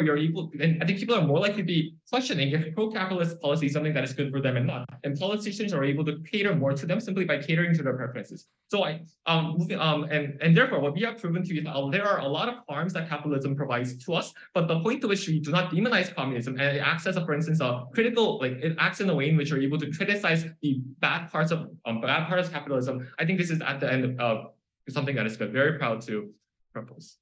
therefore you're able, and I think people are more likely to be questioning if pro-capitalist policy is something that is good for them and not. And politicians are able to cater more to them simply by catering to their preferences. So and therefore what we have proven to you is there are a lot of harms that capitalism provides to us, but the point to which we do not demonize communism, and it acts as a, for instance, a critical, like it acts in a way in which you're able to criticize the bad parts of capitalism. I think this is at the end of something that is good. Very proud to propose.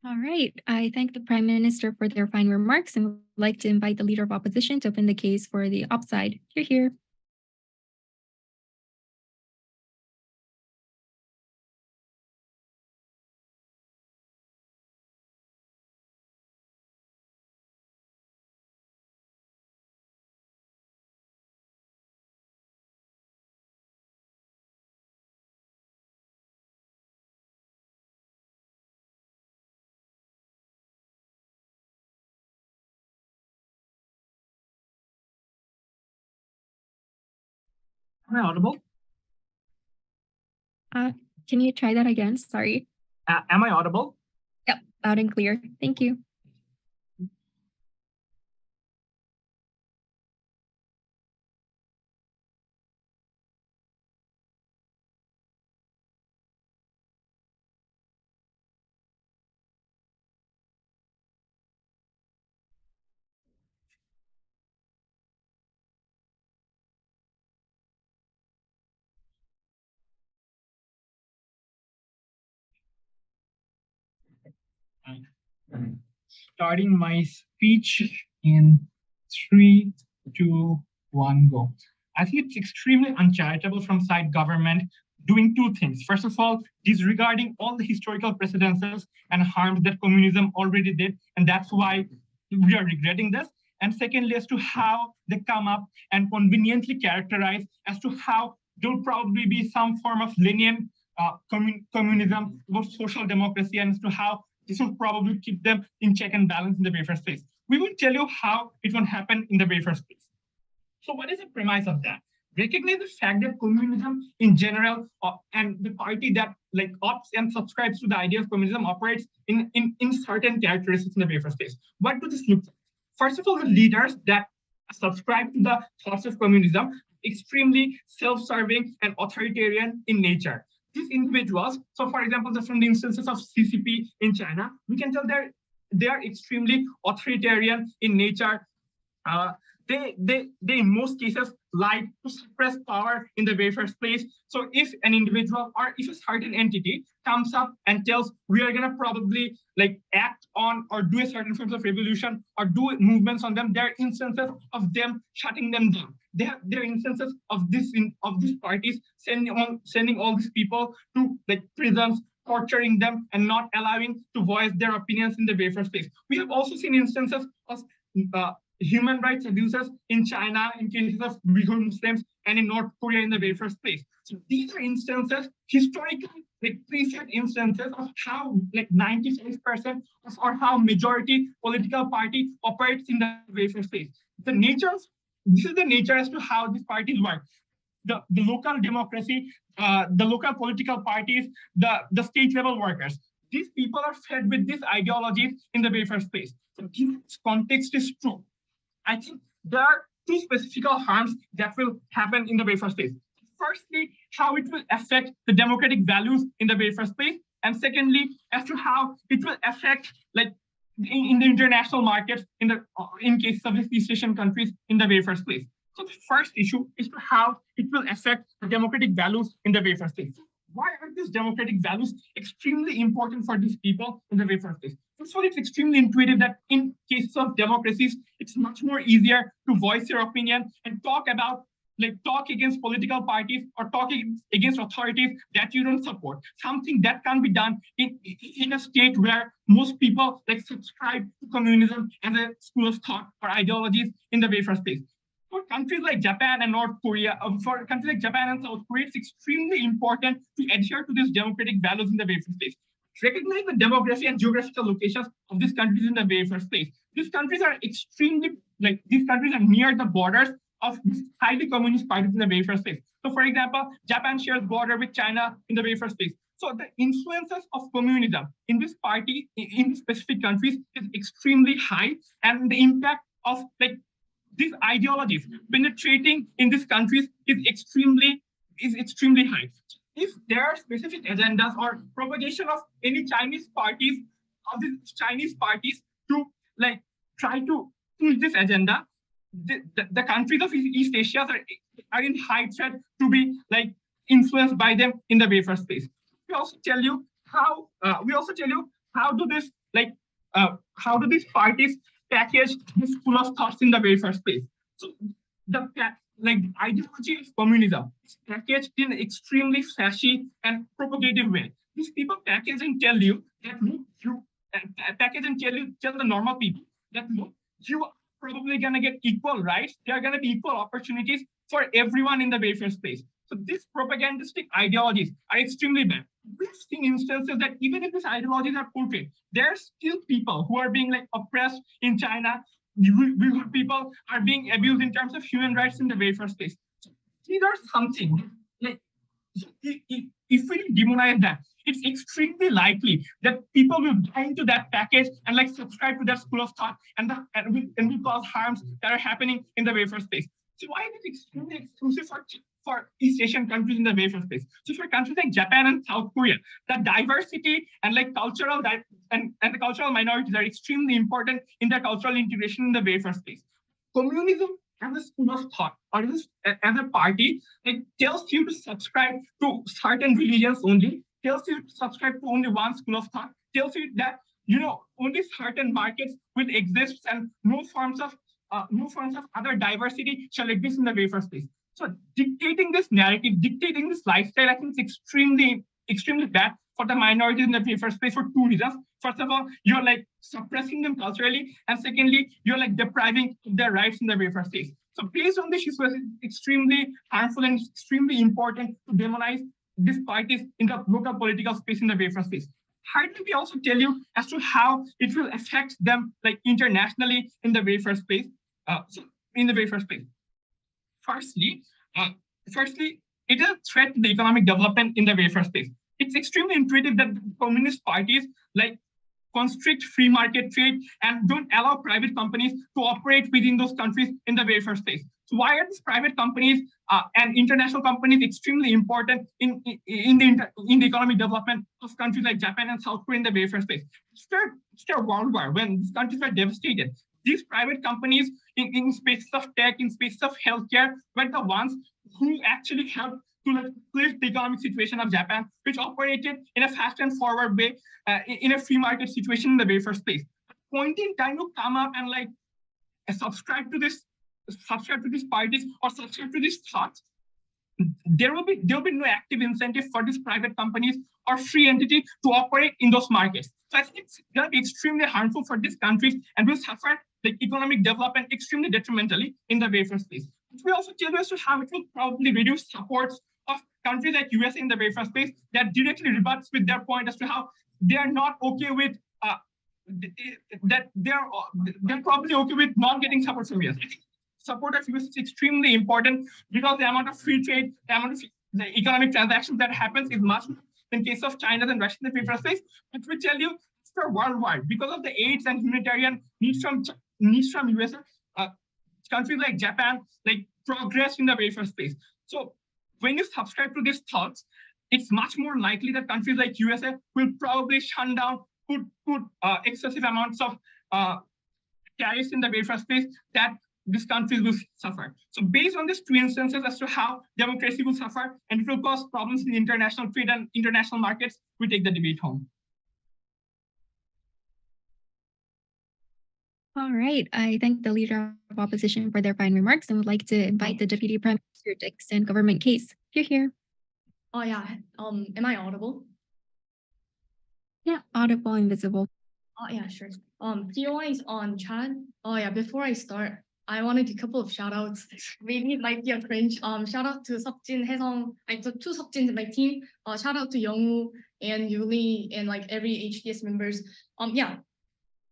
All right. I thank the Prime Minister for their fine remarks and would like to invite the Leader of Opposition to open the case for the upside. Hear, hear. Am I audible? Can you try that again? Sorry. Am I audible? Yep, loud and clear. Thank you. Starting my speech in 3, 2, 1, go. I think it's extremely uncharitable from side government doing two things. First of all, disregarding all the historical precedences and harms that communism already did, and that's why we are regretting this. And secondly, as to how they come up and conveniently characterize as to how there will probably be some form of lenient communism or social democracy, and as to how this will probably keep them in check and balance in the very first place. We will tell you how it won't happen in the very first place. So what is the premise of that? Recognize the fact that communism in general and the party that like opts and subscribes to the idea of communism operates in certain characteristics in the very first place. What do this look like? First of all, the leaders that subscribe to the thoughts of communism extremely self-serving and authoritarian in nature. These individuals, so for example, just from the instances of CCP in China, we can tell they are extremely authoritarian in nature. They in most cases like to suppress power in the very first place. So if an individual or if a certain entity comes up and tells we are gonna probably like act on or do a certain forms of revolution or do movements on them, there are instances of them shutting them down. There are instances of these parties sending all these people to like prisons, torturing them and not allowing to voice their opinions in the very first place. We have also seen instances of human rights abuses in China, in cases of Uyghur Muslims, and in North Korea in the very first place. So these are instances, historically, like preset instances of how like 95% or how majority political party operates in the very first place. This is the nature as to how these parties work. The local democracy, the local political parties, the state level workers. These people are fed with these ideologies in the very first place. So this context is true. I think there are two specific harms that will happen in the very first place. Firstly, how it will affect the democratic values in the very first place. And secondly, as to how it will affect like in the international markets in cases of East Asian countries in the very first place. So the first issue is to how it will affect the democratic values in the very first place. Why are these democratic values extremely important for these people in the very first place? First of all, it's extremely intuitive that in cases of democracies, it's much more easier to voice your opinion and talk against political parties or talk against authorities that you don't support. Something that can be done in a state where most people like subscribe to communism as a school of thought or ideologies in the very first place. For countries like Japan and North Korea, for countries like Japan and South Korea, it's extremely important to adhere to these democratic values in the very first place. Recognize the demography and geographical locations of these countries in the very first place. These countries are near the borders of these highly communist parties in the very first place. So for example, Japan shares border with China in the very first place. So the influences of communism in this party, in specific countries, is extremely high, and the impact of like these ideologies penetrating in these countries is extremely high. If there are specific agendas or propagation of any Chinese parties, of these Chinese parties to like try to push this agenda, the countries of East Asia are in high threat to be like influenced by them in the wafer space. We also tell you how do this like how do these parties package this school of thoughts in the wafer space. So the like ideology of communism is packaged in an extremely flashy and propagative way. These people package and tell you that look, you package and tell the normal people that look, you are probably gonna get equal rights. There are gonna be equal opportunities for everyone in the wafer space. So these propagandistic ideologies are extremely bad. We've seen instances that even if these ideologies are portrayed, there are still people who are being like oppressed in China. People are being abused in terms of human rights in the wafer space. So these are something like if we demonize that, it's extremely likely that people will buy into that package and like subscribe to that school of thought and will cause harms that are happening in the wafer space. So why is it extremely exclusive for East Asian countries in the wafer space? So for countries like Japan and South Korea, the diversity and like cultural and the cultural minorities are extremely important in their cultural integration in the wafer space. Communism as a school of thought or as a party, it tells you to subscribe to certain religions only, tells you to subscribe to only one school of thought, tells you that only certain markets will exist and no forms of other diversity shall exist in the wafer space. So dictating this narrative, dictating this lifestyle, I think it's extremely bad for the minorities in the wafer space for two reasons. First of all, you're like suppressing them culturally, and secondly, you're like depriving their rights in the wafer space. So based on this, it was extremely harmful and extremely important to demonize these parties in the local political space in the wafer space. How do we also tell you as to how it will affect them like internationally in the wafer space? Firstly, it is a threat to the economic development in the wafer space. It's extremely intuitive that communist parties like constrict free market trade and don't allow private companies to operate within those countries in the wafer space. So why are these private companies and international companies extremely important in the economic development of countries like Japan and South Korea in the wafer space? After World War, when these countries were devastated, these private companies in spaces of tech, in spaces of healthcare, were the ones who actually helped to like lift the economic situation of Japan, which operated in a fast and forward way in a free market situation in the wafer space. Point in time to come up and like subscribe to these parties or subscribe to these thoughts, there will be no active incentive for these private companies or free entity to operate in those markets. So I think it's going to be extremely harmful for these countries and will suffer the economic development extremely detrimentally in the wafer space. We also tell you as to how it will probably reduce supports of countries like US in the wafer space that directly rebuts with their point as to how they are not okay with that they're probably okay with not getting support from US. Support of US is extremely important because the amount of free trade, the amount of the economic transactions that happens is much more in case of China than Russia in the wafer space. But we tell you for worldwide because of the aids and humanitarian needs from US, countries like Japan like progress in the wafer space. So when you subscribe to these thoughts, it's much more likely that countries like USA will probably shun down, put excessive amounts of tariffs in the wafer space that these countries will suffer. So based on these two instances as to how democracy will suffer and it will cause problems in international trade and international markets, we take the debate home. All right. I thank the leader of opposition for their fine remarks and would like to invite the Deputy Prime Minister to extend government case. Here. Oh yeah. Am I audible? Yeah, audible and visible. Oh yeah, sure. POI is on chat. Oh yeah, before I start, I wanted a couple of shout outs. Maybe it might be a cringe. Shout out to Seokjin, Haeseong, like the two Seokjins in my team. Shout out to Yeonsue and Yuli and like every HDS members. Yeah,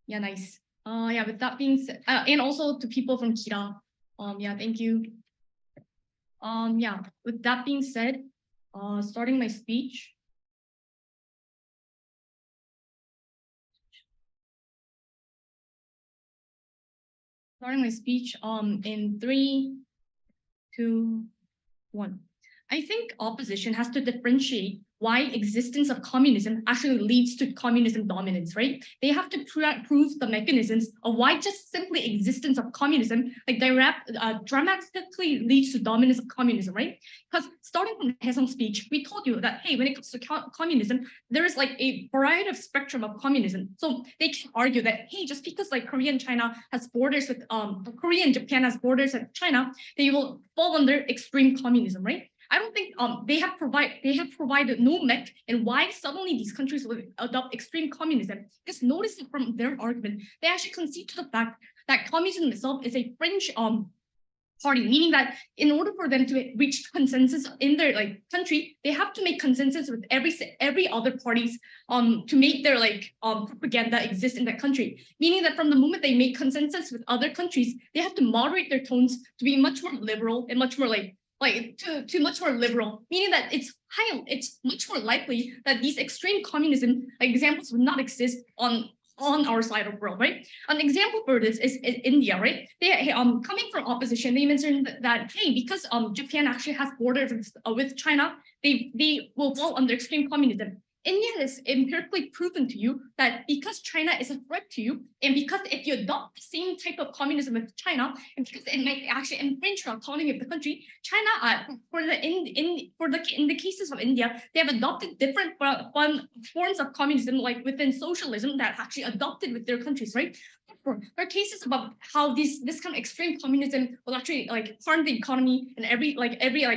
nice. Yeah, with that being said, and also to people from Kira. Yeah, thank you. Yeah, with that being said, starting my speech. starting my speech in 3, 2, 1. I think opposition has to differentiate why existence of communism actually leads to communism dominance, right? They have to prove the mechanisms of why just simply existence of communism like dramatically leads to dominance of communism, right? Because starting from Haeseong's speech, we told you that, hey, when it comes to communism, there is like a variety of spectrum of communism. So they can argue that, hey, just because like Korea and China has borders with, Korea and Japan has borders with China, they will fall under extreme communism, right? I don't think they have provided no mech and why suddenly these countries will adopt extreme communism. Because notice from their argument, they actually concede to the fact that communism itself is a fringe party, meaning that in order for them to reach consensus in their like country, they have to make consensus with every other parties to make their like propaganda exist in that country. Meaning that from the moment they make consensus with other countries, they have to moderate their tones to be much more liberal and much more to much more liberal, meaning that it's much more likely that these extreme communism examples would not exist on our side of the world, right? An example for this is India, right? They coming from opposition, they mentioned that hey, because Japan actually has borders with China, they will fall under extreme communism. India is empirically proven to you that because China is a threat to you, and because if you adopt the same type of communism with China, and because it might actually infringe the autonomy of the country, China, in the cases of India, they have adopted different forms of communism, like within socialism, that actually adopted with their countries, right? There are cases about how this kind of extreme communism will actually like harm the economy and every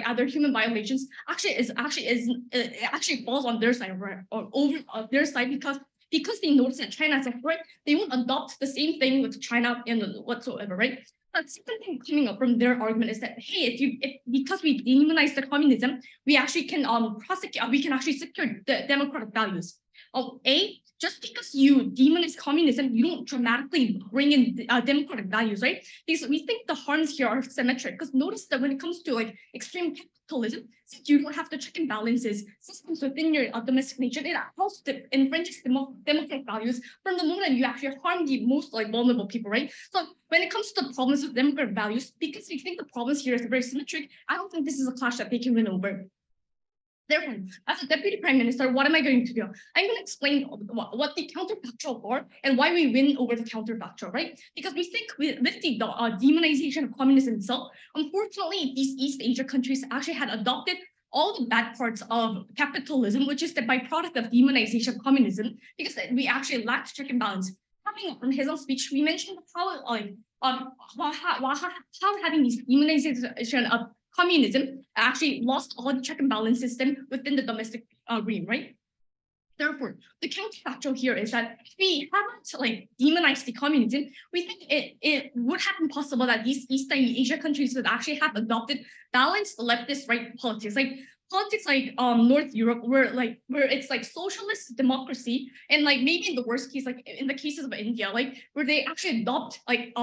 other human violations actually falls on their side or over their side because they notice that China is a threat, they won't adopt the same thing with China and whatsoever, right? But second thing coming up from their argument is that hey, because we demonize the communism, we actually can we can actually secure the democratic values. Just because you demonize communism, you don't dramatically bring in democratic values, right? Because we think the harms here are symmetric. Because notice that when it comes to like extreme capitalism, since you don't have the check and balances systems within your domestic nature, it also infringes democratic values from the moment you actually harm the most like vulnerable people, right? So when it comes to the problems of democratic values, because we think the problems here is very symmetric, I don't think this is a clash that they can win over. Therefore, as a deputy prime minister, what am I going to do? I'm going to explain what the counterfactual are and why we win over the counterfactual, right? Because we think with the demonization of communism itself, unfortunately, these East Asia countries actually had adopted all the bad parts of capitalism, which is the byproduct of demonization of communism, because we actually lacked check and balance. Coming up from Haeseong's speech, we mentioned how having this demonization of communism actually lost all the check and balance system within the domestic realm, right? Therefore, the counterfactual here is that if we haven't like demonized the communism, we think it would have been possible that these East Asia countries would actually have adopted balanced leftist right politics, like politics like North Europe, where it's like socialist democracy, and like maybe in the worst case, like in the cases of India, like where they actually adopt like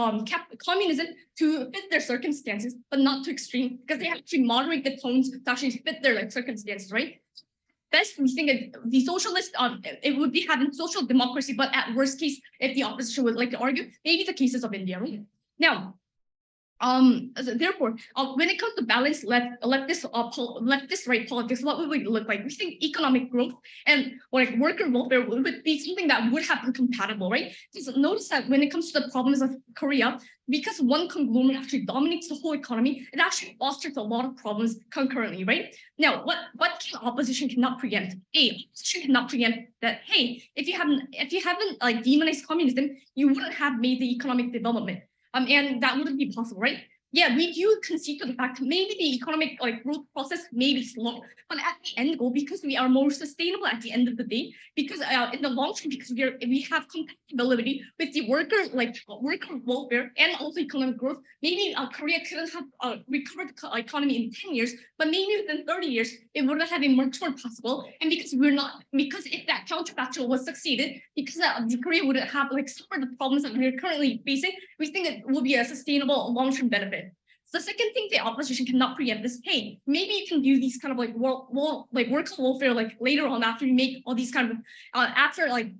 communism to fit their circumstances, but not too extreme, because they actually moderate the tones to actually fit their like circumstances, right? Best we think the socialist it would be having social democracy, but at worst case, if the opposition would like to argue, maybe the cases of India, right? Now, therefore, when it comes to balanced leftist right politics, what would it look like? We think economic growth and like worker welfare would be something that would have been compatible, right? Just notice that when it comes to the problems of Korea, because one conglomerate actually dominates the whole economy, it actually fosters a lot of problems concurrently, right? Now, what opposition cannot preempt? Opposition cannot preempt that, hey, if you haven't like demonized communism, you wouldn't have made the economic development. And that wouldn't be possible, right? Yeah, we do concede to the fact maybe the economic like growth process may be slow, but at the end goal, because we are more sustainable at the end of the day, because in the long term, because we have compatibility with the worker welfare and also economic growth. Maybe Korea couldn't have recovered the economy in 10 years, but maybe within 30 years it would have been much more possible. And because if that counterfactual was succeeded, because Korea wouldn't have like suffered the problems that we're currently facing, we think it will be a sustainable long-term benefit. So the second thing the opposition cannot preempt is, hey, maybe you can do these kind of like worker welfare like later on after you make all these kind of after like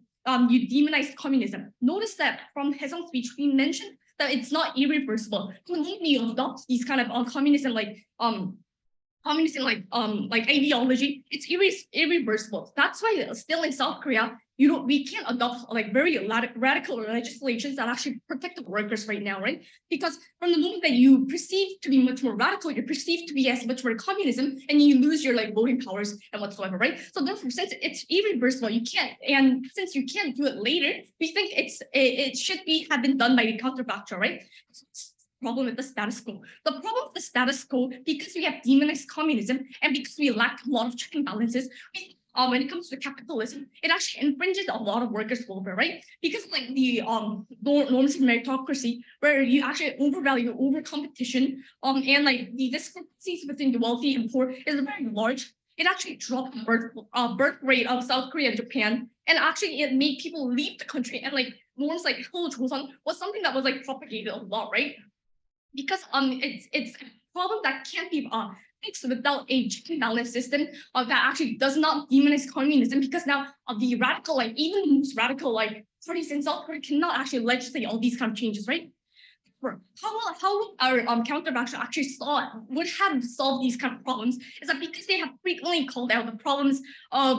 you demonize communism. Notice that from Haeseong's speech, we mentioned that it's not irreversible. When you adopt these kind of communism ideology, it's irreversible. That's why still in South Korea, we can't adopt like very radical legislations that actually protect the workers right now, right? Because from the moment that you perceive to be much more radical, you're perceived to be as much more communism, and you lose your like voting powers and whatsoever, right? So therefore, since it's irreversible, you can't, and since you can't do it later, we think it should have been done by the counterfactual, right? Problem with the status quo. The problem with the status quo, because we have demonized communism and because we lack a lot of check and balances, when it comes to capitalism, it actually infringes a lot of workers' welfare, right? Because like the norms of meritocracy, where you actually overvalue over competition, and like the discrepancies between the wealthy and poor is very large. It actually dropped the birth rate of South Korea and Japan, and actually it made people leave the country. And like norms like Joseon was something that was like propagated a lot, right? Because it's a problem that can't be fixed without a check and balance system that actually does not demonize communism, because now the radical, like even the most radical like parties in South Korea cannot actually legislate all these kind of changes, right? How our counterfactual actually would have solved these kind of problems is that because they have frequently called out the problems of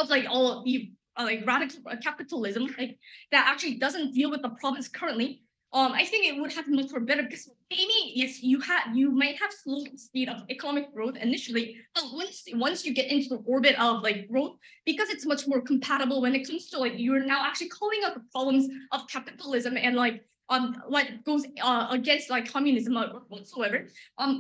like all of the like radical capitalism, like that actually doesn't deal with the problems currently. I think it would have been much more better, because maybe yes, you might have slow speed of economic growth initially, but once you get into the orbit of like growth, because it's much more compatible when it comes to like you're now actually calling out the problems of capitalism and like what goes against like communism or whatsoever.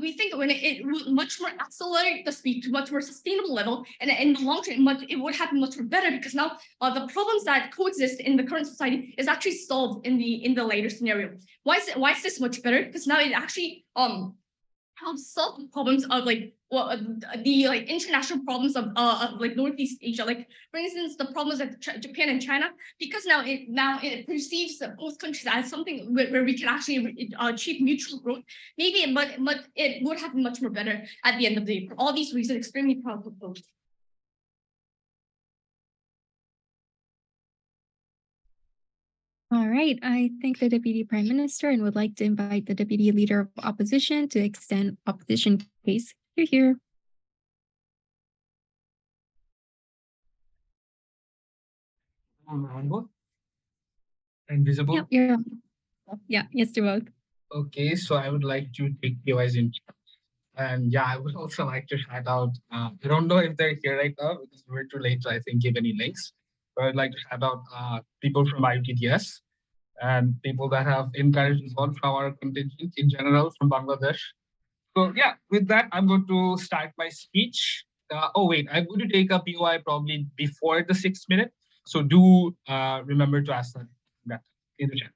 We think when it would much more accelerate the speed to much more sustainable level, and in the long term, it would happen much more better, because now the problems that coexist in the current society is actually solved in the later scenario. Why is this much better? Because now it actually helps solve the problems of like the like international problems of like Northeast Asia, like for instance the problems of Japan and China, because now it perceives both countries as something where we can actually achieve mutual growth. Maybe, but it would have been much more better at the end of the day. For all these reasons, extremely proud of both. All right, I thank the Deputy Prime Minister and would like to invite the Deputy Leader of Opposition to extend opposition case. Here. And visible? Yep, you're on. Yeah, yes to both. Okay, so I would like to take POIs in. And yeah, I would also like to shout out, I don't know if they're here right now because we're too late to, I think, give any links. But I'd like to shout out people from IUDTS and people that have encouraged us all from our contingent in general from Bangladesh. So yeah, with that, I'm going to start my speech. Oh wait, I'm going to take a POI probably before the 6 minute. So do remember to ask that in the chat.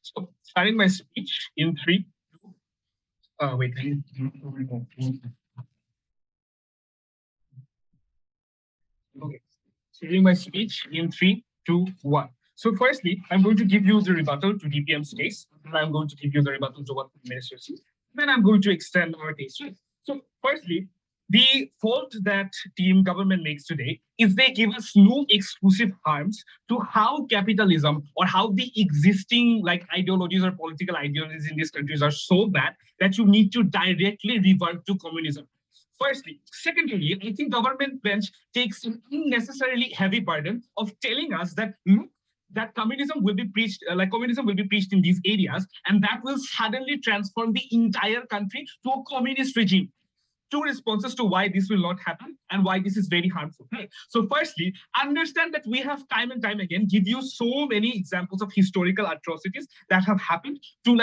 So starting my speech in 3, 2, wait. Okay, starting my speech in 3, 2, 1. So firstly, I'm going to give you the rebuttal to DPM's case, and I'm going to give you the rebuttal to what the minister said. Then I'm going to extend our case. So firstly, the fault that team government makes today is they give us no exclusive harms to how capitalism or how the existing like ideologies or political ideologies in these countries are so bad that you need to directly revert to communism. Firstly. Secondly, I think government bench takes an unnecessarily heavy burden of telling us that that communism will be preached, in these areas, and that will suddenly transform the entire country to a communist regime. 2 responses to why this will not happen and why this is very harmful. Right? So firstly, understand that we have time and time again give you so many examples of historical atrocities that have happened to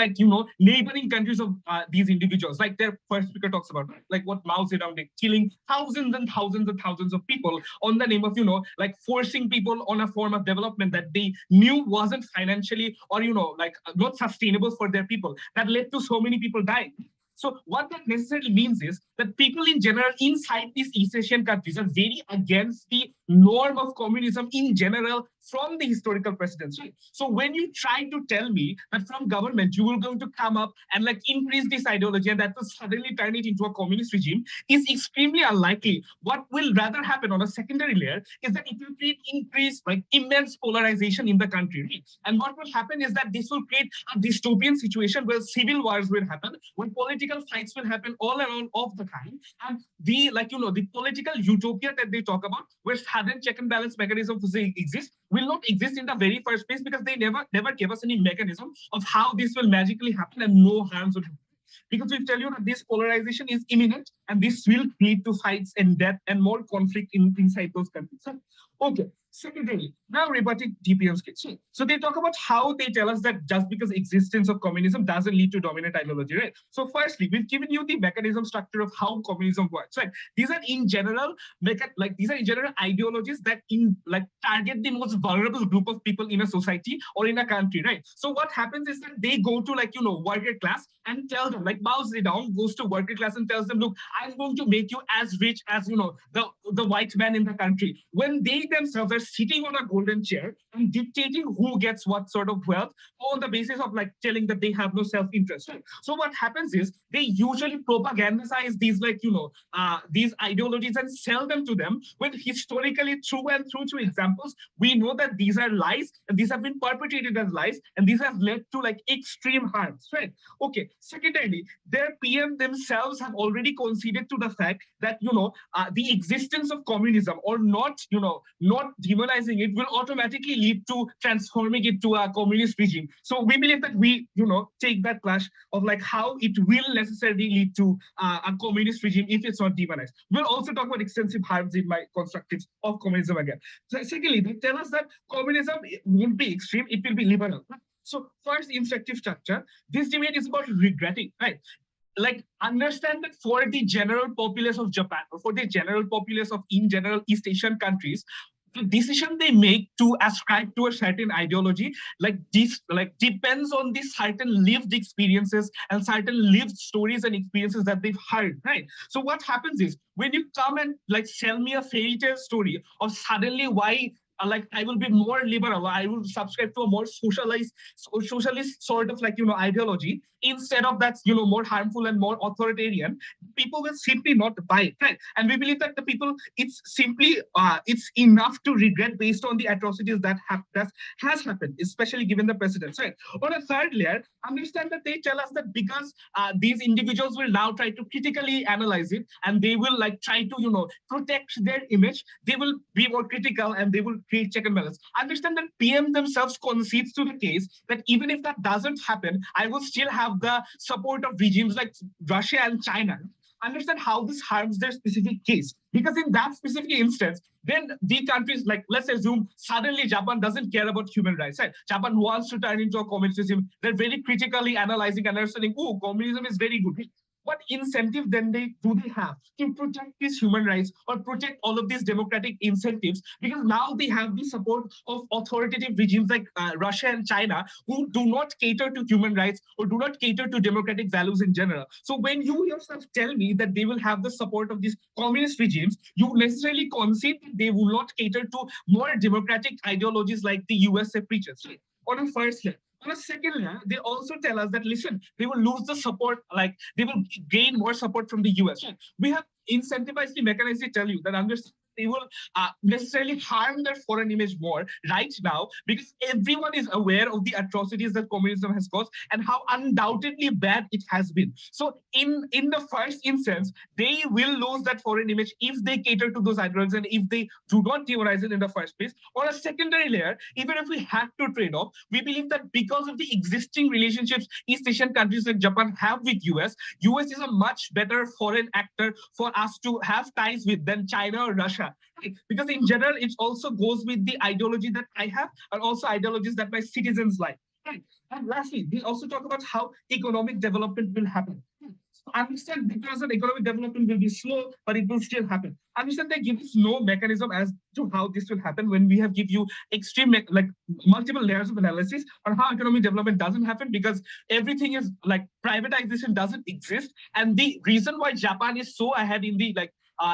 neighboring countries of these individuals. Like their first speaker talks about, like what Mao Zedong did, killing thousands and thousands and thousands of people on the name of, forcing people on a form of development that they knew wasn't financially or, not sustainable for their people. That led to so many people dying. So what that necessarily means is that people in general inside these East Asian countries are very against the norm of communism in general from the historical precedents, right? So when you try to tell me that from government you will going to come up and like increase this ideology and that will suddenly turn it into a communist regime is extremely unlikely. What will rather happen on a secondary layer is that it will create increased like immense polarization in the country, right? And what will happen is that this will create a dystopian situation where civil wars will happen, when political fights will happen all around of the time, and the the political utopia that they talk about, where sudden check and balance mechanisms exist, will not exist in the very first place because they never gave us any mechanism of how this will magically happen and no harms will happen. Because we tell you that this polarization is imminent and this will lead to fights and death and more conflict inside those countries. Okay, secondly, now rebutting DPM's case. So they talk about how they tell us that just because existence of communism doesn't lead to dominant ideology, right? So firstly, we've given you the mechanism structure of how communism works, right? These are in general ideologies that target the most vulnerable group of people in a society or in a country, right? So what happens is that they go to worker class and tell them, like Mao Zedong goes to worker class and tells them, look, I'm going to make you as rich as the white man in the country, when they themselves are sitting on a golden chair and dictating who gets what sort of wealth on the basis of telling that they have no self-interest, right? So what happens is they usually propagandize these these ideologies and sell them to them, when historically through examples we know that these are lies and these have been perpetrated as lies and these have led to extreme harms, right? Okay, secondarily, their PM themselves have already conceded to the fact that the existence of communism or not demonizing it will automatically lead to transforming it to a communist regime. So we believe that we take that clash of how it will necessarily lead to a communist regime if it's not demonized. We'll also talk about extensive harms in my constructives of communism again. So secondly, they tell us that communism won't be extreme, it will be liberal. So first instructive structure, this debate is about regretting, right? Understand that for the general populace of Japan or for the general populace of in general East Asian countries, the decision they make to ascribe to a certain ideology depends on the certain lived experiences and certain lived stories and experiences that they've heard, right? So what happens is when you come and sell me a fairy tale story of suddenly why I will be more liberal, I will subscribe to a more socialist sort of ideology instead of that's more harmful and more authoritarian, people will simply not buy it, right? And we believe that the people, it's simply it's enough to regret based on the atrocities that has happened, especially given the precedents, right? On a third layer, understand that they tell us that because these individuals will now try to critically analyze it and they will try to protect their image, they will be more critical and they will create check and balance. Understand that PM themselves concedes to the case that even if that doesn't happen, I will still have the support of regimes like Russia and China. Understand how this harms their specific case. Because in that specific instance, then the countries, let's assume suddenly Japan doesn't care about human rights, right? Japan wants to turn into a communist regime. They're very critically analyzing and understanding, oh, communism is very good. What incentive then they have to protect these human rights or protect all of these democratic incentives? Because now they have the support of authoritative regimes like Russia and China, who do not cater to human rights or do not cater to democratic values in general. So when you yourself tell me that they will have the support of these communist regimes, you necessarily concede that they will not cater to more democratic ideologies like the USA preaches. On a first level. On a second layer, they also tell us that, listen, they will lose the support, they will gain more support from the US. We have incentivized the mechanism to tell you that they will necessarily harm their foreign image more right now, because everyone is aware of the atrocities that communism has caused and how undoubtedly bad it has been. So in the first instance, they will lose that foreign image if they cater to those ideologies and if they do not demonize it in the first place. On a secondary layer, even if we have to trade off, we believe that because of the existing relationships East Asian countries like Japan have with US is a much better foreign actor for us to have ties with than China or Russia. Right? Because in general, it also goes with the ideology that I have and also ideologies that my citizens like. Right? And lastly, they also talk about how economic development will happen. So understand, because of economic development will be slow, but it will still happen. Understand they give us no mechanism as to how this will happen when we have give you extreme, multiple layers of analysis on how economic development doesn't happen, because everything is privatization doesn't exist. And the reason why Japan is so ahead in the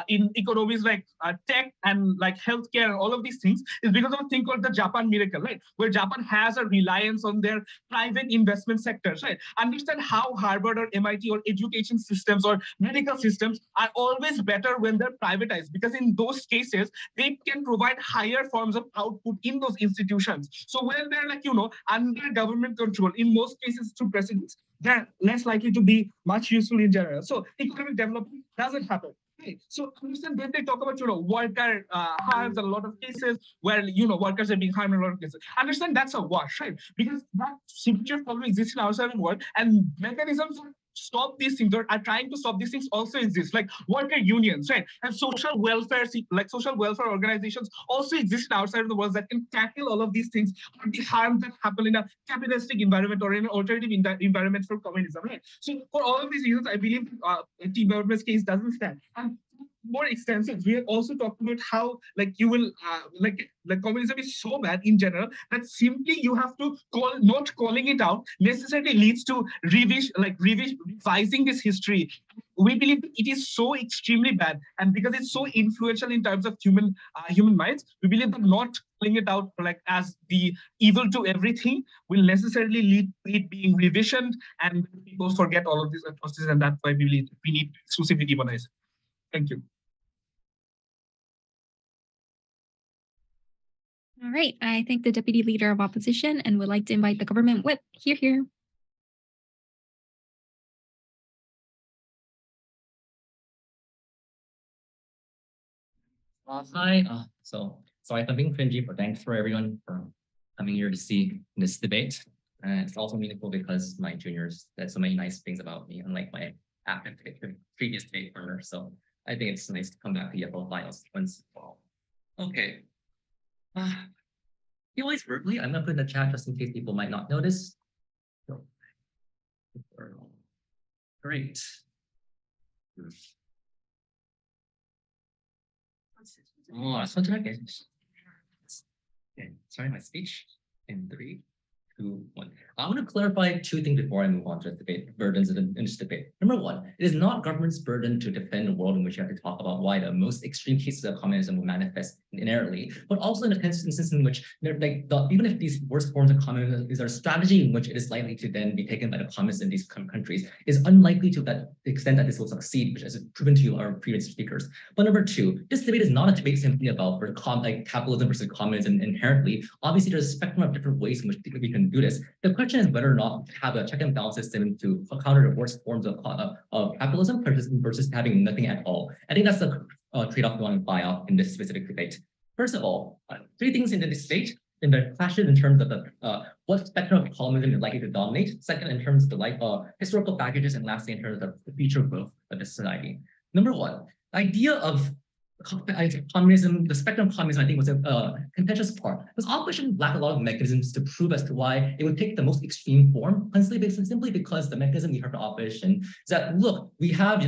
in economies like tech and like healthcare and all of these things is because of a thing called the Japan miracle, right? Where Japan has a reliance on their private investment sectors, right? Understand how Harvard or MIT or education systems or medical systems are always better when they're privatized, because in those cases, they can provide higher forms of output in those institutions. So when they're like, under government control, in most cases through precedents, they're less likely to be much useful in general. So economic development doesn't happen. Right. So understand when they talk about worker harms and a lot of cases where workers are being harmed in a lot of cases. Understand that's a wash, right? Because that signature probably exists in outside the world, and mechanisms stop these things or are trying to stop these things also exist, like worker unions, right? And social welfare organizations also exist outside of the world that can tackle all of these things, or the harm that happen in a capitalistic environment or in an alternative environment for communism, right? So for all of these reasons, I believe Team Government's case doesn't stand. And more extensive, we have also talked about how communism is so bad in general that simply you have to not calling it out necessarily leads to revising this history. We believe it is so extremely bad, and because it's so influential in terms of human minds, we believe that not calling it out as the evil to everything will necessarily lead to it being revisioned, and people forget all of these atrocities, and that's why we believe we need exclusively demonize. Thank you. All right, I thank the Deputy Leader of Opposition and would like to invite the Government Whip. Here. Hi. So sorry I'm being cringy, but thanks for everyone for coming here to see this debate. And it's also meaningful because my juniors said so many nice things about me, unlike my previous debate partner. So I think it's nice to come back to EFL finals once. Okay. Always verbally, I'm gonna put in the chat just in case people might not notice. Great. Oh, so okay. Sorry, my speech in 3, 2, 1. I want to clarify 2 things before I move on to the debate, burdens in this debate. Number 1, it is not government's burden to defend a world in which you have to talk about why the most extreme cases of communism will manifest inherently, but also in a instance in which even if these worst forms of communism is a strategy in which it is likely to then be taken by the communists in these countries, is unlikely to that extent that this will succeed, which is proven to our previous speakers. But number 2, this debate is not a debate simply about capitalism versus communism inherently. Obviously, there's a spectrum of different ways in which we can do this. The question is whether or not to have a check and balance system to counter the worst forms of capitalism versus having nothing at all. I think that's the trade-off we want to buy out in this specific debate. First of all, 3 things in this debate. In the clashes in terms of the what spectrum of communism is likely to dominate. Second, in terms of the historical packages, and lastly, in terms of the future growth of the society. Number 1, the idea of communism, the spectrum of communism, I think, was a contentious part. Because opposition lacked a lot of mechanisms to prove as to why it would take the most extreme form, simply because the mechanism we heard from opposition is that, look, we have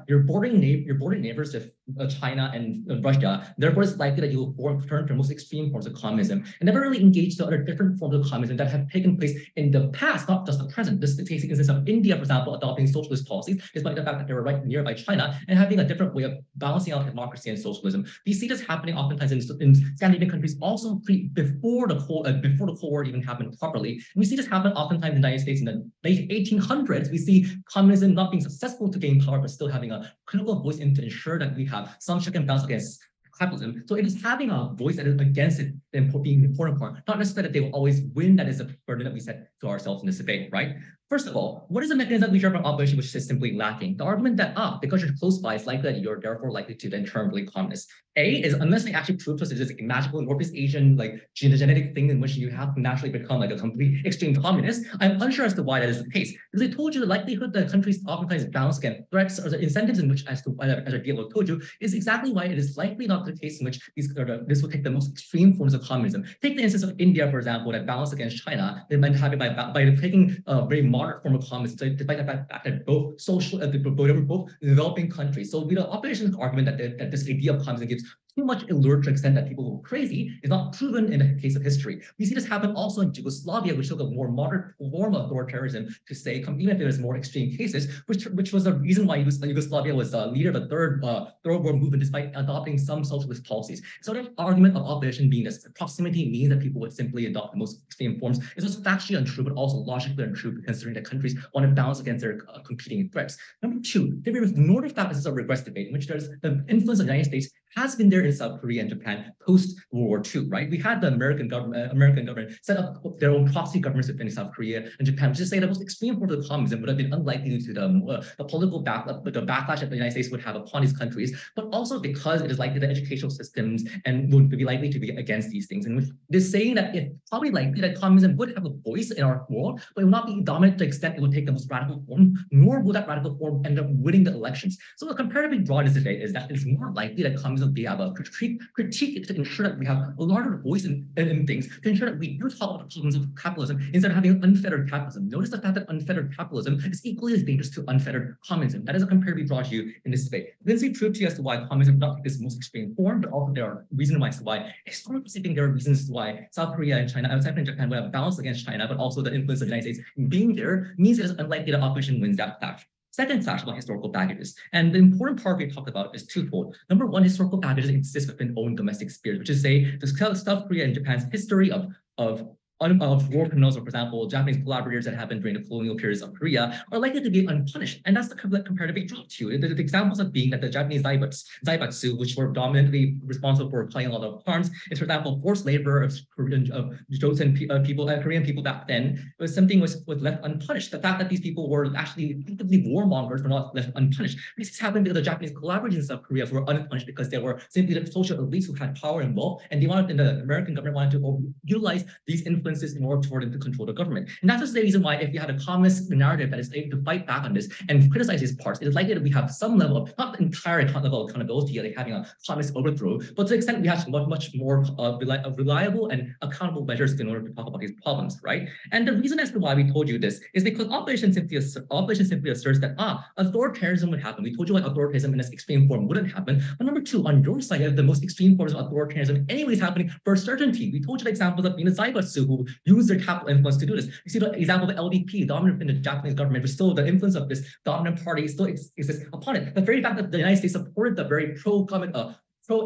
your bordering neighbors with China and Russia, therefore it's likely that you will turn to most extreme forms of communism, and never really engaged the other different forms of communism that have taken place in the past, not just the present. This is the case instance of India, for example, adopting socialist policies, despite the fact that they were right nearby China, and having a different way of balancing out democracy and socialism. We see this happening oftentimes in Scandinavian countries also before the Cold War even happened properly. And we see this happen oftentimes in the United States in the late 1800s. We see communism not being successful to gain power, but still having a critical voice in to ensure that we have some check and balance against capitalism. So it is having a voice that is against it being an important part, not necessarily that they will always win. That is a burden that we set to ourselves in this debate, right? First of all, what is the mechanism that we hear from opposition which is simply lacking? The argument that because you're close by, it's likely that you're therefore likely to then turn really communist. Is unless they actually prove to us it's just a magical Northeast Asian genetic thing in which you have to naturally become a complete extreme communist, I'm unsure as to why that is the case. Because they told you the likelihood that countries oftentimes balance against threats or the incentives in which, as Diego told you, is exactly why it is likely not the case in which this will take the most extreme forms of communism. Take the instance of India, for example, that balance against China, they might have it by taking a very moderate form of communism, despite the fact that both developing countries. So the opposition's argument that this idea of communism gives too much allured to the extent that people go crazy is not proven in the case of history. We see this happen also in Yugoslavia, which took a more moderate form of authoritarianism to say, even if there's more extreme cases, which was the reason why Yugoslavia was the leader of the third world movement despite adopting some socialist policies. So the argument of opposition being this proximity means that people would simply adopt the most extreme forms is just factually untrue, but also logically untrue, considering that countries want to balance against their competing threats. Number two, they ignore the fact this is a regress debate in which there's the influence of the United States has been there in South Korea and Japan post World War II, right? We had the American government set up their own proxy governments within South Korea and Japan, which is to say the most extreme form of communism would have been unlikely due to the political backlash that the United States would have upon these countries, but also because it is likely that educational systems and would be likely to be against these things. And they're saying that it's probably likely that communism would have a voice in our world, but it will not be dominant to the extent it would take the most radical form, nor will that radical form end up winning the elections. So the comparatively broad debate is that it's more likely that communism will be able to critique to ensure that we have a larger voice in things, to ensure that we do talk about the problems of capitalism instead of having unfettered capitalism. Notice the fact that unfettered capitalism is equally as dangerous to unfettered communism. That is a comparatively broad view in this debate. Lindsay proved to you as to why communism not take this most extreme form, but also there are reasons why, historically speaking, there are reasons why South Korea and China, South Korea and Japan will have balance against China, but also the influence of the United States being there means it is unlikely that opposition wins that clash. Second clash about historical baggages. And the important part we talked about is twofold. Number one, historical baggages exist within own domestic spheres, which is say the South Korea and Japan's history of war criminals, or for example, Japanese collaborators that happened during the colonial periods of Korea are likely to be unpunished. And that's the comparative drop to the examples of being that the Japanese zaibatsu, which were dominantly responsible for applying a lot of harms, is for example, forced labor of Joseon people, Korean people back then, was something was left unpunished. The fact that these people were actually effectively warmongers were not left unpunished. This happened because the Japanese collaborators in South Korea were unpunished because they were simply the social elites who had power involved, and the American government wanted to utilize these influences in order for them to control the government. And that's just the reason why if you have a communist narrative that is able to fight back on this and criticize these parts, it is likely that we have some level of, not the entire level of accountability, like having a communist overthrow, but to the extent we have much more reliable and accountable measures in order to talk about these problems, right? And the reason as to why we told you this is because opposition simply asserts that authoritarianism would happen. We told you like authoritarianism in its extreme form wouldn't happen. But number two, on your side, you have the most extreme forms of authoritarianism anyways happening for certainty. We told you the examples of the zaibatsu who use their capital influence to do this. You see the example of the LDP, dominant in the Japanese government, but still the influence of this dominant party still exists upon it. The very fact that the United States supported the very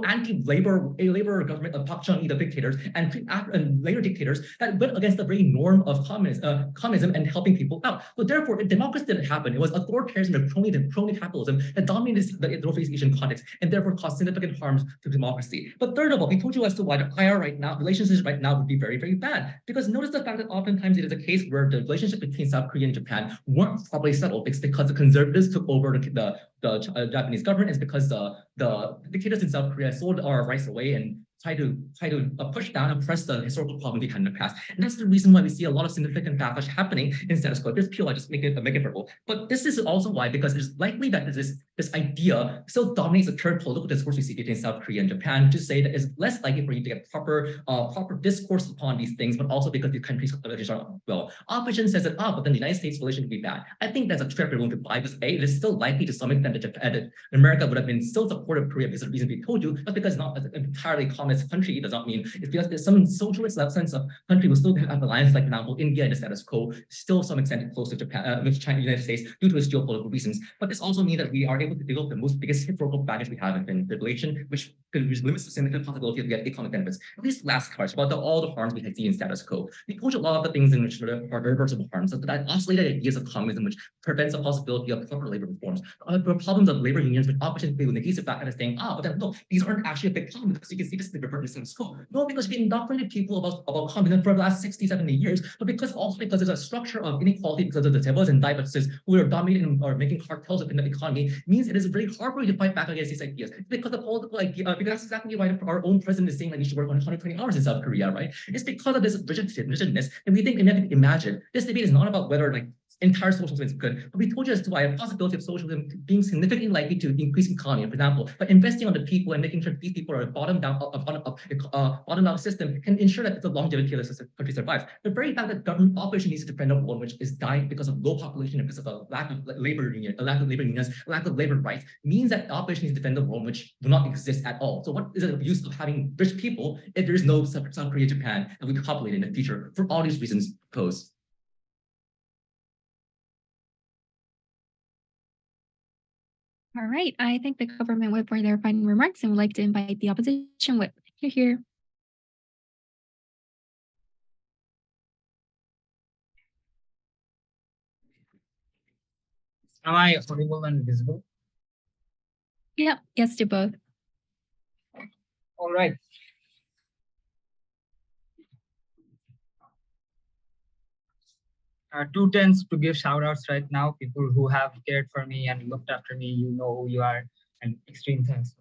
anti-labor government of Park Chung-hee, the dictators, and later dictators that went against the very norm of communism and helping people out. But therefore, democracy didn't happen. It was authoritarianism and crony capitalism that dominated the Northeast Asian context and therefore caused significant harms to democracy. But third of all, we told you as to why the IR right now, relationships right now would be very, very bad. Because notice the fact that oftentimes it is a case where the relationship between South Korea and Japan weren't properly settled. It's because the conservatives took over the Japanese government. It's because the dictators in South Korea sold our rights away and try to push down and press the historical problem we had in the past. And that's the reason why we see a lot of significant backlash happening in status quo. This pure, I just make it verbal. But this is also why, because it's likely that this idea still dominates the current political discourse we see between South Korea and Japan, to say that it's less likely for you to get proper discourse upon these things, but also because these countries are well. Opposition says that, but then the United States relation would be bad. I think that's a trap we're going to buy, because it is still likely to some extent that America would have been still supportive of Korea because of the reason we told you, just because it's not an entirely communist country, it does not mean it's because there's some socialist sense of country will still have alliance, like for example, India and the status quo, still some extent close to Japan, with China, United States, due to its geopolitical reasons. But this also means that we are able to develop the biggest historical baggage we have in the relation, which limits the significant possibility of getting economic benefits. This last part about all the harms we have seen in status quo. We told you a lot of the things in which are irreversible harms, so that oscillated ideas of communism, which prevents the possibility of proper labor reforms. The problems of labor unions, which opposition feel negates the fact that it's saying, but then no, these aren't actually a big problem, because you can see this in the reverse status quo. No, because we've indoctrinated people about communism for the last 60, 70 years, but because there's a structure of inequality because of the tables and diabetes who are dominating or making cartels within the economy, means it is very hard for you to fight back against these ideas. Because the political idea, because that's exactly why our own president is saying that you should work on 120 hours in South Korea, right? It's because of this rigidness, and we think, imagine, this debate is not about whether like entire socialism is good. But we told you as to why a possibility of socialism being significantly likely to increase economy, for example, by investing on the people and making sure these people are a bottom down system can ensure that the longevity of the country survives. The very fact that government operation needs to defend a world which is dying because of low population and because of a lack of labor unions, a lack of labor rights, means that the operation needs to defend a world which do not exist at all. So what is the use of having rich people if there is no South Korea, Japan, and we populate in the future for all these reasons posed? All right. I thank the government whip for their final remarks and would like to invite the opposition whip. Here. Am I audible and visible? Yep. Yes to both. All right. Two tends to give shout outs right now. People who have cared for me and looked after me, you know who you are, and extreme thanks.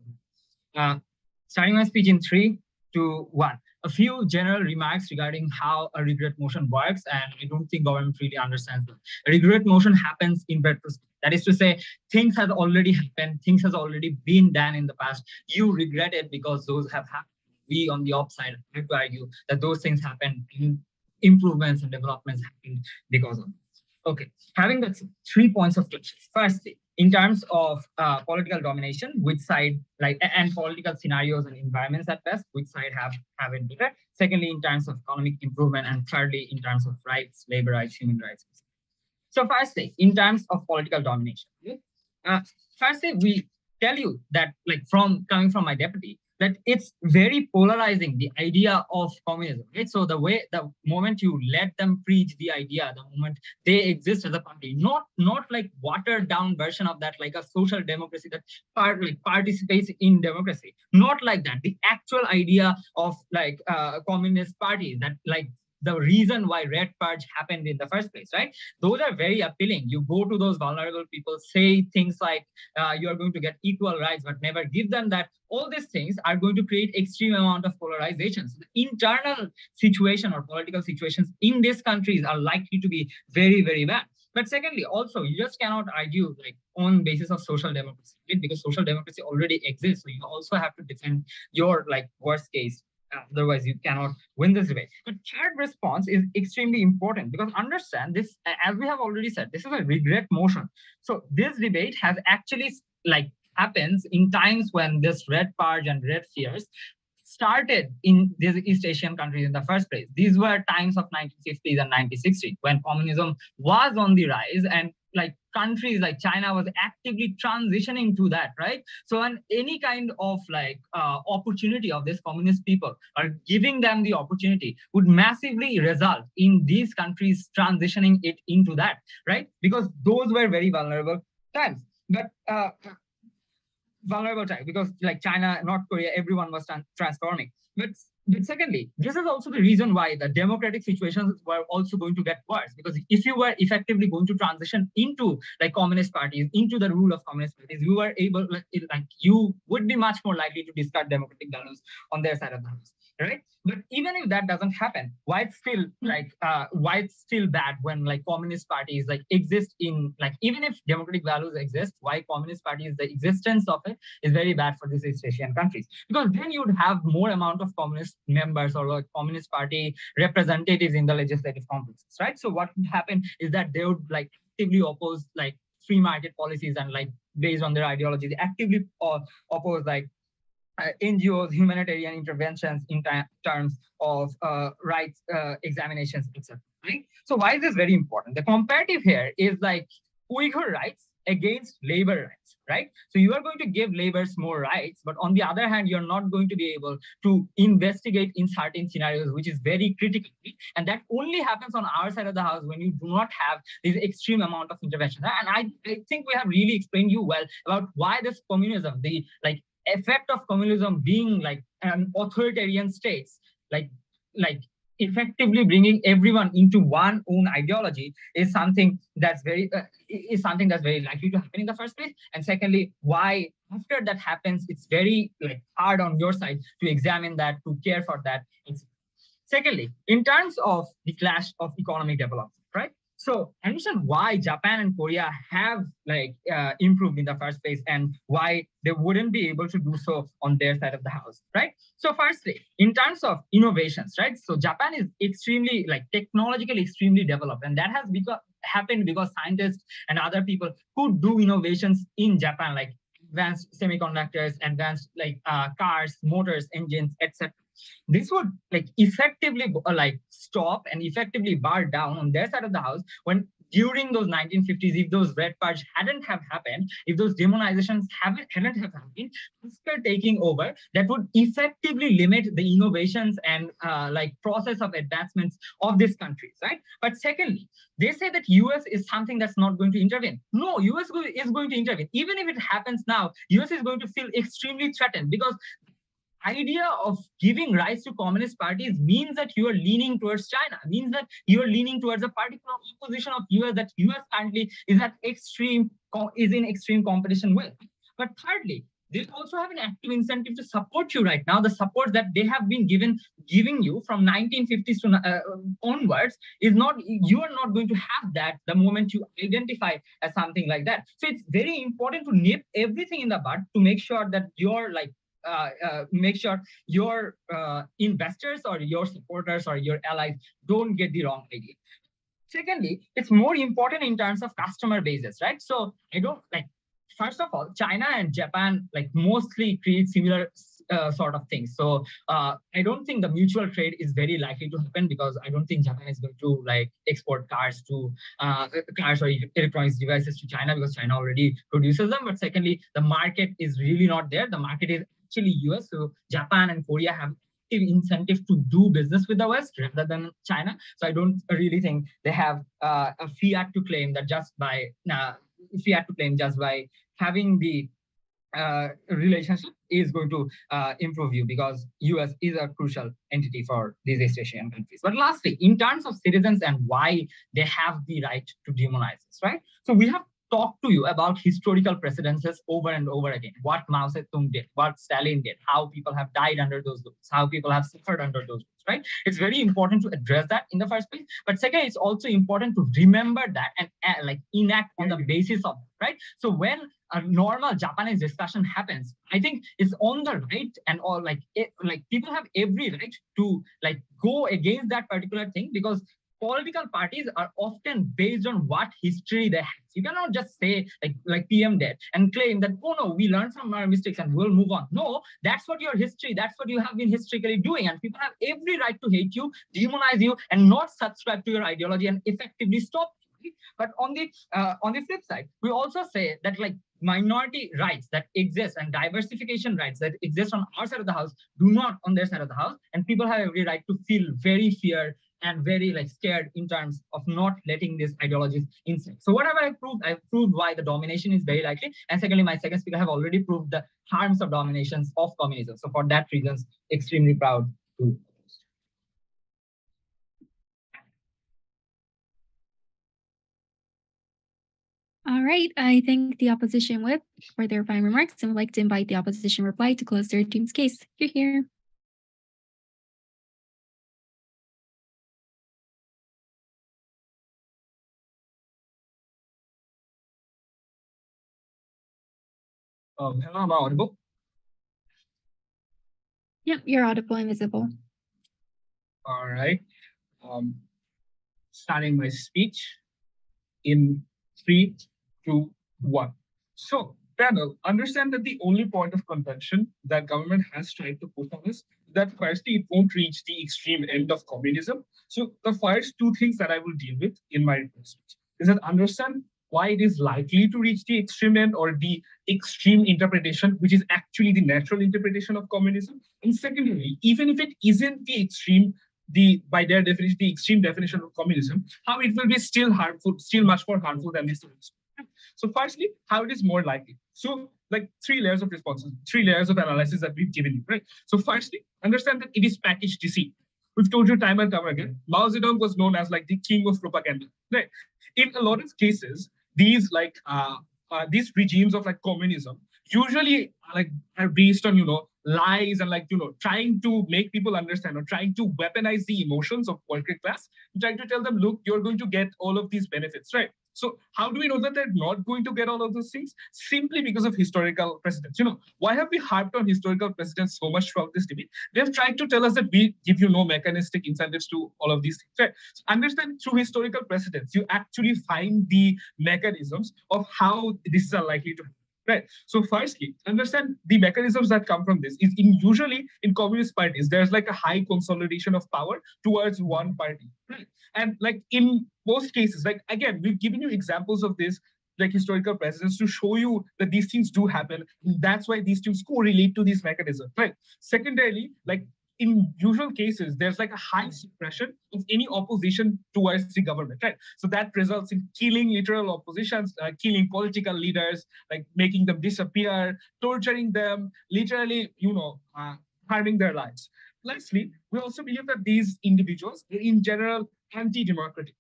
Starting my speech in 3, 2, 1. A few general remarks regarding how a regret motion works, and I don't think government really understands them. A regret motion happens in retrospect. That is to say, things have already happened, things has already been done in the past. You regret it because those have happened. We on the upside have to argue that those things happened, improvements and developments happened because of this. Okay, having the 3 points of question. Firstly, in terms of political domination, which side, and political scenarios and environments at best, which side have it better? Secondly, in terms of economic improvement, and thirdly, in terms of rights, labor rights, human rights. So firstly, in terms of political domination, firstly, we tell you that, coming from my deputy, that it's very polarizing, the idea of communism, right? So the moment you let them preach the idea, the moment they exist as a party, not like watered down version of that, like a social democracy that participates in democracy, not like that. The actual idea of communist parties that the reason why Red Purge happened in the first place, right? Those are very appealing. You go to those vulnerable people, say things like you are going to get equal rights, but never give them that. All these things are going to create extreme amount of polarization. So the internal situation or political situations in these countries are likely to be very, very bad. But secondly, also, you just cannot argue on basis of social democracy, right? Because social democracy already exists. So you also have to defend your worst case. Otherwise, you cannot win this debate. But third response is extremely important, because understand this, as we have already said, this is a regret motion. So this debate has actually happens in times when this red purge and red fears started in these East Asian countries in the first place. These were times of 1950s and 1960s when communism was on the rise, and countries like China was actively transitioning to that, right? So any kind of opportunity of these communist people or giving them the opportunity would massively result in these countries transitioning it into that, right? Because those were very vulnerable times. But vulnerable time, because China, North Korea, everyone was transforming. But secondly, this is also the reason why the democratic situations were also going to get worse, because if you were effectively going to transition into communist parties, into the rule of communist parties, you were able, you would be much more likely to discard democratic values on their side of the house, right? But even if that doesn't happen, why it's still bad when communist parties exist in even if democratic values exist, why communist parties, the existence of it is very bad for these East Asian countries? Because then you'd have more amount of communist members or communist party representatives in the legislative complexes, right? So what would happen is that they would actively oppose free market policies, and based on their ideology, they actively oppose NGOs, humanitarian interventions in terms of rights examinations, etc. Right? So why is this very important? The comparative here is Uyghur rights against labor rights, right? So you are going to give laborers more rights, but on the other hand, you're not going to be able to investigate in certain scenarios, which is very critical. And that only happens on our side of the house when you do not have this extreme amount of intervention. And I think we have really explained you well about why this communism, the effect of communism being an authoritarian states, effectively bringing everyone into one own ideology is something that's very likely to happen in the first place. And secondly, why after that happens, it's very hard on your side to examine that, to care for that. Secondly, in terms of the clash of economic development, right? So understand why Japan and Korea have improved in the first place and why they wouldn't be able to do so on their side of the house, right? So firstly, in terms of innovations, right? So Japan is extremely technologically extremely developed, and that has happened because scientists and other people who do innovations in Japan, like advanced semiconductors, advanced cars, motors, engines, etc. This would effectively stop and effectively bar down on their side of the house when during those 1950s, if those red purge hadn't have happened, if those demonizations hadn't have happened, after taking over, that would effectively limit the innovations and process of advancements of these countries, right? But secondly, they say that US is something that's not going to intervene. No, US is going to intervene. Even if it happens now, US is going to feel extremely threatened because idea of giving rights to communist parties means that you are leaning towards China, means that you are leaning towards a particular opposition of US that US currently is in extreme competition with. But thirdly, they also have an active incentive to support you right now. The support that they have been giving you from 1950s to onwards is not, you are not going to have that the moment you identify as something like that. So it's very important to nip everything in the bud to make sure that you're make sure your investors or your supporters or your allies don't get the wrong idea. Secondly, it's more important in terms of customer bases, right? So I don't first of all, China and Japan mostly create similar sort of things. So I don't think the mutual trade is very likely to happen because I don't think Japan is going to export cars or electronics devices to China because China already produces them. But secondly, the market is really not there. The market is actually US. So Japan and Korea have active incentive to do business with the West rather than China. So I don't really think they have a fiat to claim that just by having the relationship is going to improve you because US is a crucial entity for these East Asian countries. But lastly, in terms of citizens and why they have the right to demonize this, right? So we have talked to you about historical precedences over and over again. What Mao Zedong did, what Stalin did, how people have died under those rules, how people have suffered under those rules, right? It's very important to address that in the first place. But second, it's also important to remember that and enact on the basis of that, right? So when a normal Japanese discussion happens, I think it's on the right and all people have every right to go against that particular thing because political parties are often based on what history they have. You cannot just say like PM did and claim that, oh no, we learned from our mistakes and we'll move on. No, that's what your history, that's what you have been historically doing. And people have every right to hate you, demonize you, and not subscribe to your ideology and effectively stop you. But on the flip side, we also say that minority rights that exist and diversification rights that exist on our side of the house do not on their side of the house. And people have every right to feel very fear and very scared in terms of not letting these ideologies inside. So whatever I've proved why the domination is very likely. And secondly, my second speaker have already proved the harms of dominations of communism. So for that reasons, extremely proud to. All right, I thank the opposition whip for their fine remarks and would like to invite the opposition reply to close their team's case. You're here. Hello, am I audible? Yep, you're audible and visible. All right. Starting my speech in 3, 2, 1. So, panel, understand that the only point of contention that government has tried to put on is that firstly, it won't reach the extreme end of communism. So the first two things that I will deal with in my speech is that understand why it is likely to reach the extreme end or the extreme interpretation, which is actually the natural interpretation of communism. And secondly, even if it isn't the extreme, by their definition, the extreme definition of communism, how it will be still harmful, still much more harmful than this. So firstly, how it is more likely. So three layers of responses, 3 layers of analysis that we've given you, right? So firstly, understand that it is packaged deceit. We've told you time and time again, Mao Zedong was known as the king of propaganda, right? In a lot of cases, these regimes of communism usually like are based on, lies and like, trying to make people understand or trying to weaponize the emotions of working class, trying to tell them, look, you're going to get all of these benefits, right? So how do we know that they're not going to get all of those things? Simply because of historical precedents. Why have we harped on historical precedents so much throughout this debate? They have tried to tell us that we give you no mechanistic incentives to all of these things, right? So understand through historical precedents, you actually find the mechanisms of how this is unlikely to happen. Right. So firstly, understand the mechanisms that come from this is usually in communist parties, there's like a high consolidation of power towards one party. Right. And like in most cases, like again, we've given you examples of this, like historical precedents to show you that these things do happen. That's why these things correlate to these mechanisms. Right. Secondarily, like in usual cases, there's like a high suppression of any opposition towards the government, right? So that results in killing literal oppositions, killing political leaders, like making them disappear, torturing them, literally, harming their lives. Lastly, we also believe that these individuals are in general anti-democratic.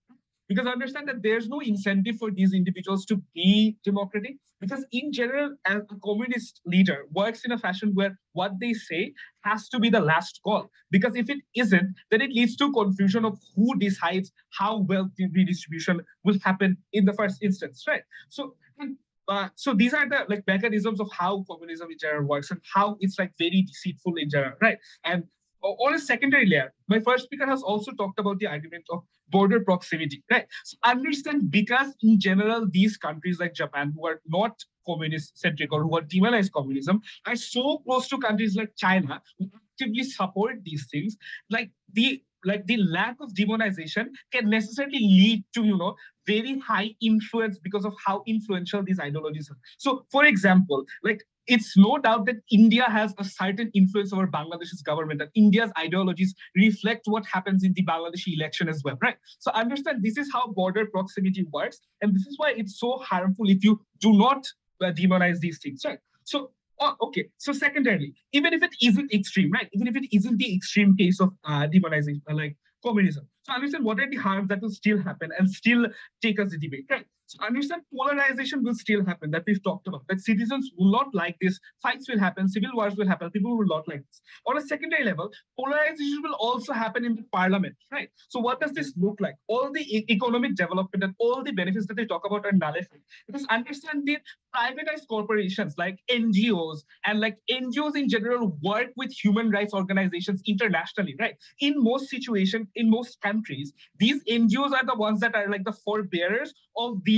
Because understand that there's no incentive for these individuals to be democratic, because in general, a communist leader works in a fashion where what they say has to be the last call. Because if it isn't, then it leads to confusion of who decides how wealth redistribution will happen in the first instance, right? So these are the like mechanisms of how communism in general works and how it's like very deceitful in general, right? And on a secondary layer, my first speaker has also talked about the argument of border proximity, right? So understand, because in general, these countries like Japan, who are not communist-centric or who are demonized communism, are so close to countries like China, who actively support these things. Like the lack of demonization can necessarily lead to, very high influence because of how influential these ideologies are. So, for example, like it's no doubt that India has a certain influence over Bangladesh's government, and India's ideologies reflect what happens in the Bangladeshi election as well, right? So understand this is how border proximity works, and this is why it's so harmful if you do not demonize these things, right? So, okay. So secondarily, even if it isn't extreme, right? Even if it isn't the extreme case of demonizing, like communism. So understand what are the harms that will still happen and still take us the debate, right? So understand polarization will still happen, that we've talked about, that citizens will not like this, fights will happen, civil wars will happen, people will not like this. On a secondary level, polarization will also happen in the parliament, right? So what does this look like? All the economic development and all the benefits that they talk about are nullified. Because understand the privatized corporations like NGOs and like NGOs in general work with human rights organizations internationally, right? In most situations, in most countries, these NGOs are the ones that are like the forebearers of these,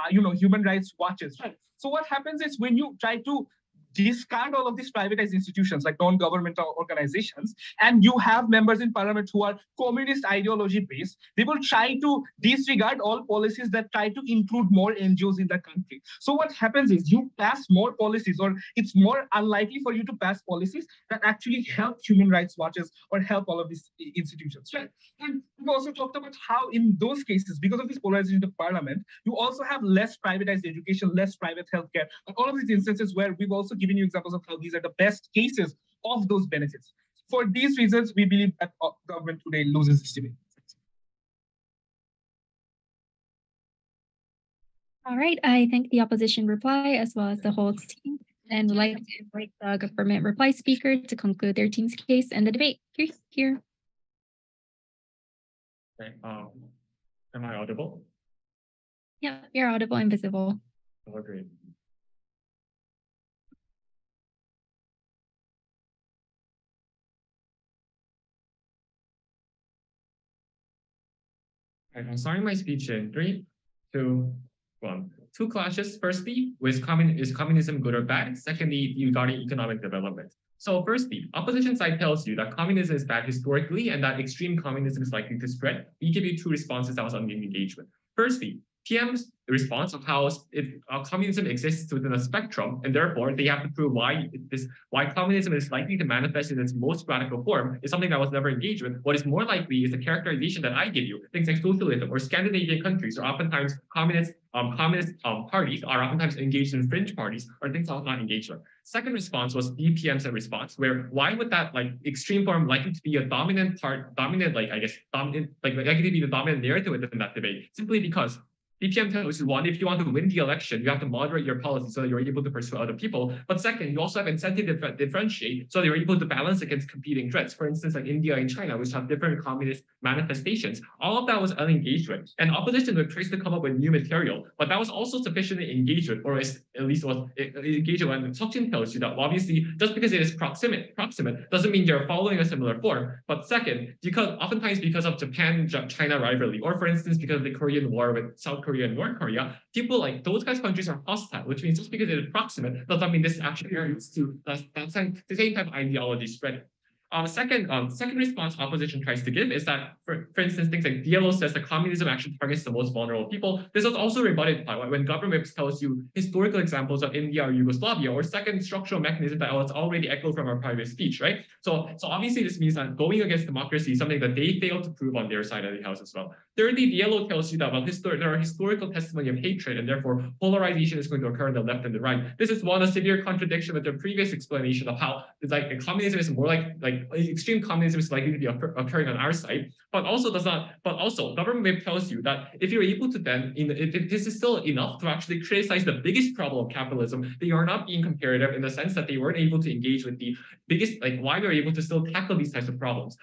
human rights watches, right? So what happens is when you try to discard all of these privatized institutions like non-governmental organizations, and you have members in parliament who are communist ideology based, they will try to disregard all policies that try to include more NGOs in the country. So what happens is you pass more policies, or it's more unlikely for you to pass policies that actually help human rights watches or help all of these institutions, right? And we also talked about how in those cases, because of this polarization of parliament, you also have less privatized education, less private healthcare, and all of these instances where we've also given you examples of how these are the best cases of those benefits. For these reasons, we believe that government today loses this debate. All right, I thank the opposition reply as well as the whole team, and would like to invite the government reply speaker to conclude their team's case and the debate. Here. Okay, am I audible? Yeah, you're audible and visible. Oh, great. I'm starting my speech in 3, 2, 1. Two clashes. Firstly, is communism good or bad? Secondly, regarding economic development. So firstly, opposition side tells you that communism is bad historically and that extreme communism is likely to spread. We give you two responses that was on the engagement. Firstly, PM's response of how communism exists within a spectrum, and therefore they have to prove why communism is likely to manifest in its most radical form is something that was never engaged with. What is more likely is the characterization that I give you. Things like socialism or Scandinavian countries are oftentimes communist parties are oftentimes engaged in fringe parties or things that are not engaged with. Second response was BPM's response, where why would that like extreme form likely to be a likely to be the dominant narrative within that debate? Simply because DPM tells you, one, if you want to win the election, you have to moderate your policy so that you're able to pursue other people. But second, you also have incentive to differentiate so that you're able to balance against competing threats. For instance, like India and China, which have different communist manifestations. All of that was unengaged with. And opposition would try to come up with new material, but that was also sufficiently engaged with, or at least was engaged with. And Seokjin tells you that obviously just because it is proximate doesn't mean you're following a similar form. But second, oftentimes because of Japan-China rivalry, or for instance, because of the Korean War with South Korea and North Korea, people like those guys' countries are hostile, which means just because it is proximate doesn't mean this actually leads to the same type of ideology spreading. Second response opposition tries to give is that, for instance, things like DLO says that communism actually targets the most vulnerable people. This was also rebutted by when government tells you historical examples of India or Yugoslavia, or second structural mechanism that was already echoed from our previous speech, right? So obviously this means that going against democracy is something that they failed to prove on their side of the house as well. Thirdly, DLO tells you that there are historical testimony of hatred, and therefore polarization is going to occur on the left and the right. This is one, a severe contradiction with their previous explanation of how it's like communism is more like extreme communism is likely to be occurring on our side, but also government whip tells you that if you're able to then, if this is still enough to actually criticize the biggest problem of capitalism, they are not being comparative in the sense that they weren't able to engage with the biggest, like why we're able to still tackle these types of problems.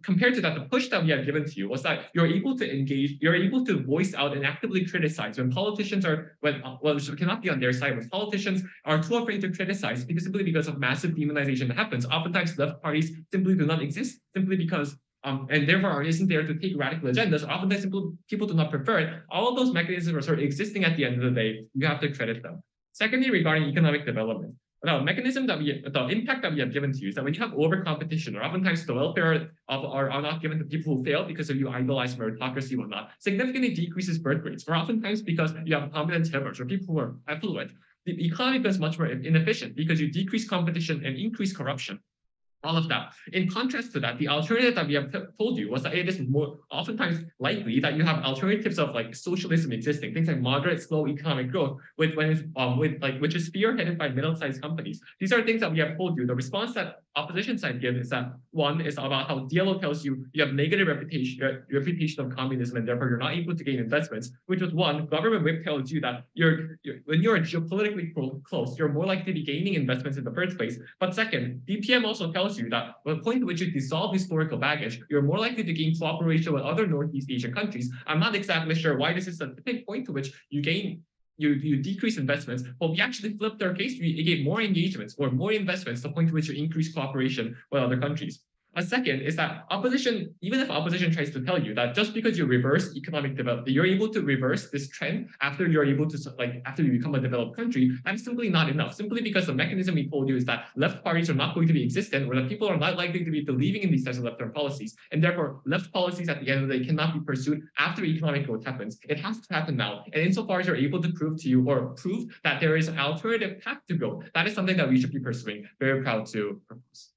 Compared to that, the push that we have given to you was that you're able to engage, you're able to voice out and actively criticize when politicians are, which cannot be on their side, when politicians are too afraid to criticize simply because of massive demonization that happens. Oftentimes left parties simply do not exist simply because and therefore isn't there to take radical agendas. Oftentimes people do not prefer it. All of those mechanisms are sort of existing at the end of the day. You have to credit them. Secondly, regarding economic development, the impact that we have given to you is that when you have over competition, or oftentimes the welfare are not given to people who fail because of you idolize meritocracy and whatnot, significantly decreases birth rates, or oftentimes because you have competent timers or people who are affluent. The economy becomes much more inefficient because you decrease competition and increase corruption. All of that. In contrast to that, the alternative that we have told you was that it is more oftentimes likely that you have alternatives of like socialism existing, things like moderate, slow economic growth, which is spearheaded by middle-sized companies. These are things that we have told you. The response that opposition side gives is that one is about how DLO tells you you have negative reputation of communism and therefore you're not able to gain investments, which was one. Government whip tells you that when you're geopolitically close, you're more likely to be gaining investments in the first place. But second, DPM also tells you that at the point at which you dissolve historical baggage, you're more likely to gain cooperation with other Northeast Asian countries. I'm not exactly sure why this is the point to which you decrease investments, but we actually flipped our case. We gave more engagements or more investments to the point to which you increase cooperation with other countries. A second is that opposition, even if opposition tries to tell you that just because you reverse economic development, you're able to reverse this trend after you're able to, after you become a developed country, that's simply not enough. Simply because the mechanism we told you is that left parties are not going to be existent, or that people are not likely to be believing in these types of left-term policies. And therefore, left policies at the end of the day cannot be pursued after economic growth happens. It has to happen now. And insofar as you're able to prove to you or prove that there is an alternative path to go, that is something that we should be pursuing. Very proud to propose.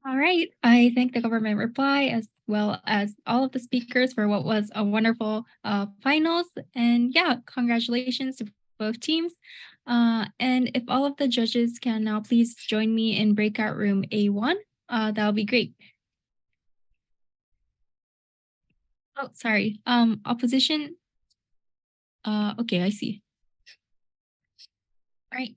All right. I thank the government reply as well as all of the speakers for what was a wonderful finals. And yeah, congratulations to both teams. And if all of the judges can now please join me in breakout room A1, that'll be great. Oh, sorry. Opposition. Okay, I see. All right.